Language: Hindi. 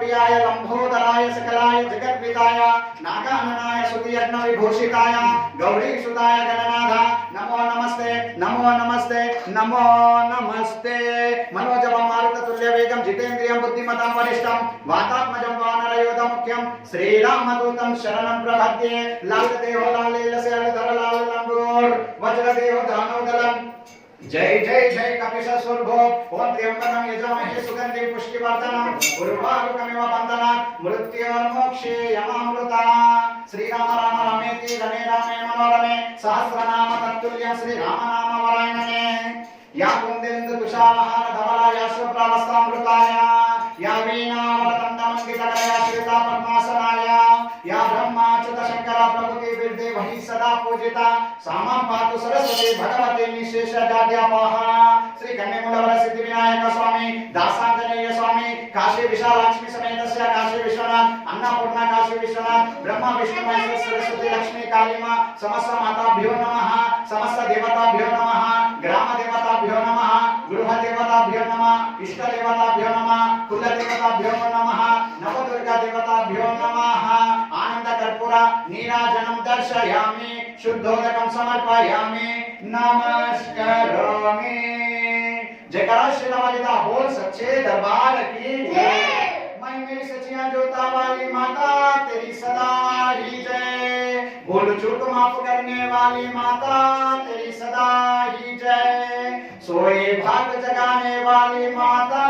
प्रियाय लंबोदराय सकलाय जगद्विदाय नागाननाय सुतियज्ञ विभूषिताय गौरी सुताय गणनाथ नमो नमस्ते नमो नमस्ते नमो नमस्ते। मनोजवं मारुततुल्य वेगं जितेन्द्रियं बुद्धिमतां वरिष्ठं वातात्मजं वानरयोधं मुख्यं श्रीरामदूतं शरणं प्रपद्ये। लालदेहो लालीलस्य धरलाल लंबोर वज्रदेहो दानोदलम् जय जय जय कपिशस्वरूपो ओम त्र्यंबकं यजामहे सुगंधिं पुष्टिवर्धनम् उर्वारुकमिव बन्धनात् मृत्योर्मोक्षेयमामृता। श्रीराम राम रामेति रमे रामे मनोरमे सहस्रनाम तत्तुल्यं श्रीराम नाम वरानने। या कुन्देन्दु तुषारहार धवलाया सुप्रवस्थामृताय या वीणावरतन्दमण्डितकरया श्रिता पद्मासनाय या ब्रह्माच्युत शंकर प्रभुति विद्ये वही सदा पूजिता सामां पातु सरस्वती भगवती निशेषजाड्यापाहा। श्री कन्यामूलवर सिद्धि विनायक स्वामी दासांजनेय स्वामी काशी विशालाक्ष्मी समेतस्य काशी विश्वनाथ अन्नपूर्णा काशी विश्वनाथ ब्रह्मा विष्णु महेश सरस्वती लक्ष्मी काली मां समस्त माताभ्यो नमः समस्त देवताभ्यो नमः ग्राम देवताभ्यो नमः गृह देवताभ्यो नमः इष्ट देवताभ्यो नमः कुल देवताभ्यो नमः नवदुर्गा देवताभ्यो नमः। आनंद कर्पूर नीराजनं दर्शयामि शुद्धोदकं समर्पयामि नमस्करोमि। जयकारा श्री रामलीला बोल सच्चे दरबार की जय। मैं मेरी सचिया जोता वाली माता तेरी सदा ही जय। भूल चूक माफ करने वाली माता तेरी सदा ही जय। सोए भाग जगाने वाली माता